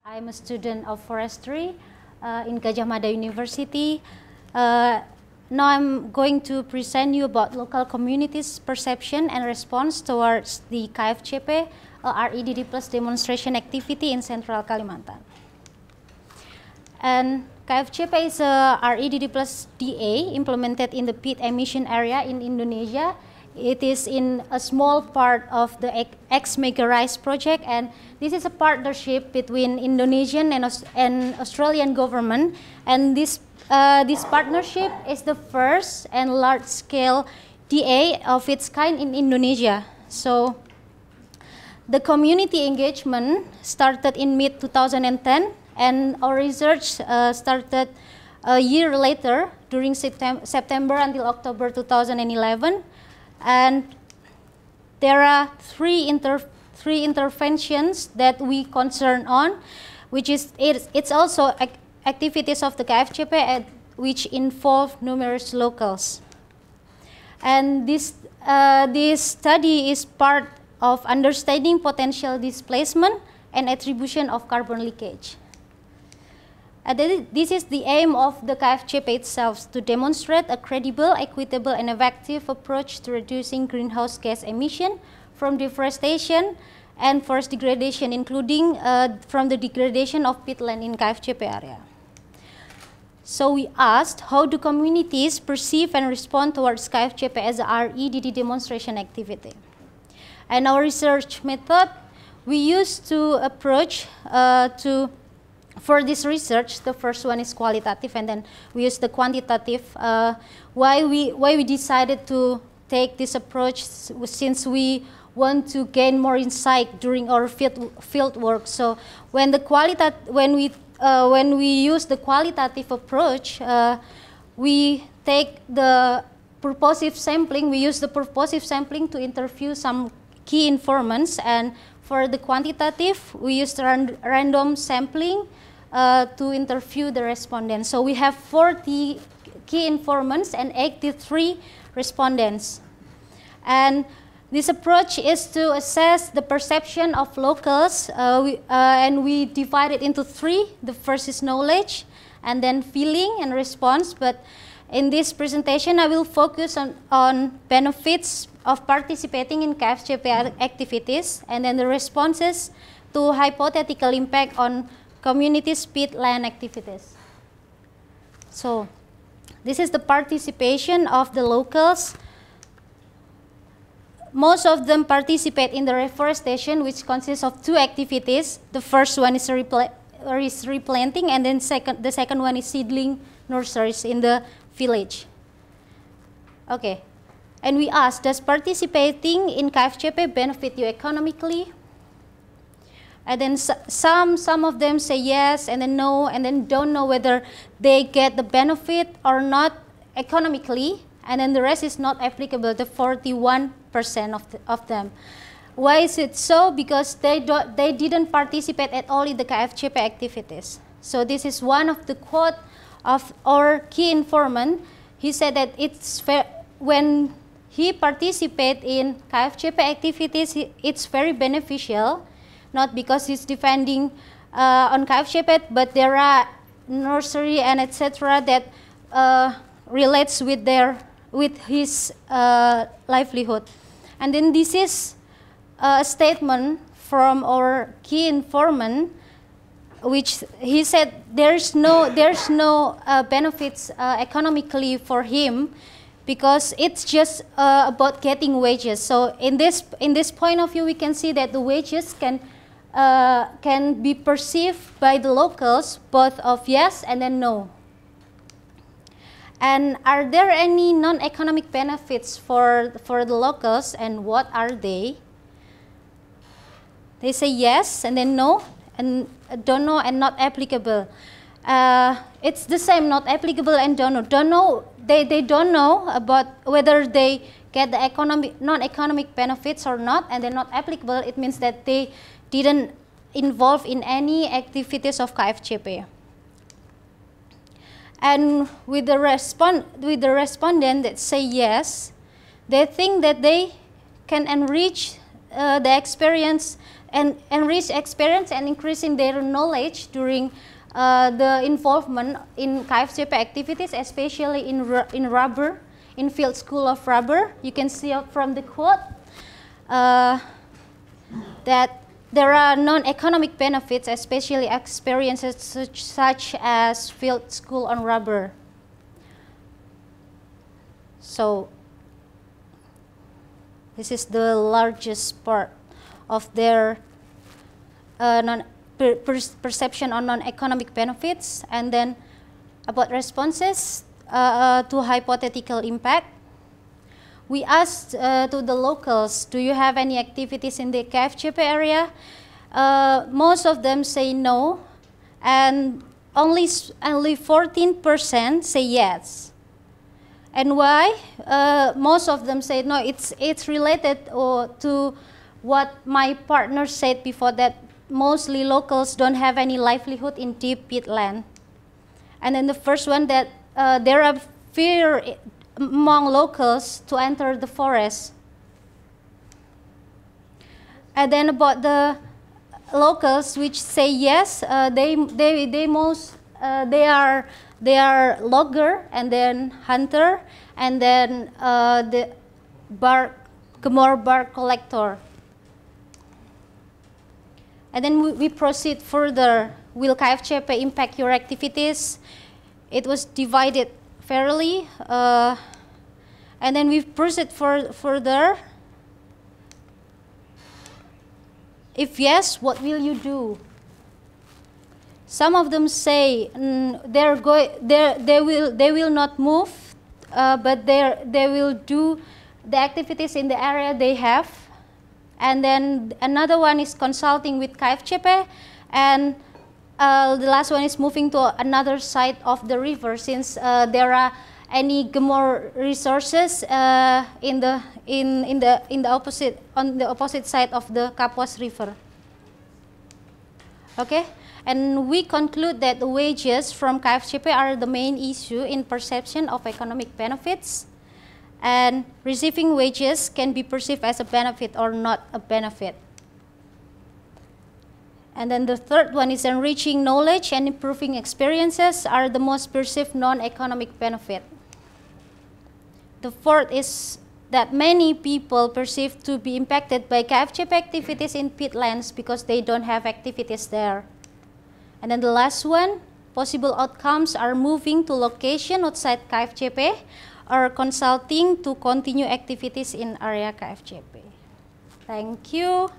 I'm a student of forestry in Gajah Mada University. Now I'm going to present you about local communities' perception and response towards the KFCP, REDD plus demonstration activity in Central Kalimantan. And KFCP is a REDD plus DA implemented in the peat emission area in Indonesia. It is in a small part of the X-Mega Rice project, and this is a partnership between Indonesian and Australian government. And this partnership is the first and large-scale DA of its kind in Indonesia. So the community engagement started in mid-2010, and our research started a year later during September until October 2011. And there are three interventions that we concern on, which is it's also activities of the KFCP which involve numerous locals. And this study is part of understanding potential displacement and attribution of carbon leakage. This is the aim of the KFCP itself, to demonstrate a credible, equitable, and effective approach to reducing greenhouse gas emission from deforestation and forest degradation, including from the degradation of peatland in KFCP area. So we asked, how do communities perceive and respond towards KFCP as a REDD demonstration activity? And our research method, we used to approach for this research, the first one is qualitative, and then we use the quantitative. Why we decided to take this approach, since we want to gain more insight during our field work. So when we use the qualitative approach, we take the purposive sampling. We use the purposive sampling to interview some key informants, and for the quantitative, we use random sampling to interview the respondents. So we have 40 key informants and 83 respondents. And this approach is to assess the perception of locals, and we divide it into three. The first is knowledge, and then feeling and response. But in this presentation, I will focus on benefits of participating in KFCP activities, and then the responses to hypothetical impact on communities' peatland activities. So this is the participation of the locals. Most of them participate in the reforestation, which consists of two activities. The first one is replanting, and then the second one is seedling nurseries in the village. Okay, and we asked, does participating in KFCP benefit you economically? And then some of them say yes, and then no, and then don't know whether they get the benefit or not economically, and then the rest is not applicable, the 41% of them. Why is it so? Because they didn't participate at all in the KFCP activities. So this is one of the quote of our key informant. He said that when he participates in KFCP activities, it's very beneficial. Not because he's defending on KFCP, but there are nursery and etc. that relates with his livelihood. And then this is a statement from our key informant, which he said there's no benefits economically for him, because it's just about getting wages. So in this point of view, we can see that the wages can be perceived by the locals both of yes and then no. And are there any non-economic benefits for the locals, and what are they? They say yes and then no, and don't know and not applicable. It's the same, not applicable and don't know. Don't know, they don't know about whether they get the non-economic benefits or not, and they're not applicable. It means that they didn't involve in any activities of KFCP. And with the respondent that say yes, they think that they can enrich the experience and enrich experience and increasing their knowledge during the involvement in KFCP activities, especially in rubber, in field school of rubber. You can see from the quote that there are non-economic benefits, especially experiences such as field school on rubber. So this is the largest part of their perception on non-economic benefits. And then about responses to hypothetical impact. We asked to the locals, do you have any activities in the KFCP area? Most of them say no, and only 14% say yes. And why? Most of them say no. It's related to what my partner said before, that mostly locals don't have any livelihood in deep peatland. And then the first one, that there are fear among locals to enter the forest. And then about the locals which say yes, they are logger and then hunter and then the bark collector. And then we proceed further. Will KFCP impact your activities? It was divided fairly, and then we proceed further. If yes, what will you do? Some of them say they will not move, but they will do the activities in the area they have. And then another one is consulting with KFCP, and the last one is moving to another side of the river, since there are any more resources on the opposite side of the Kapuas River. Okay, and we conclude that the wages from KFCP are the main issue in perception of economic benefits, and receiving wages can be perceived as a benefit or not a benefit. And then the third one is enriching knowledge and improving experiences are the most perceived non-economic benefit. The fourth is that many people perceive to be impacted by KFCP activities in peatlands because they don't have activities there. And then the last one, possible outcomes are moving to location outside KFCP or consulting to continue activities in area KFCP. Thank you.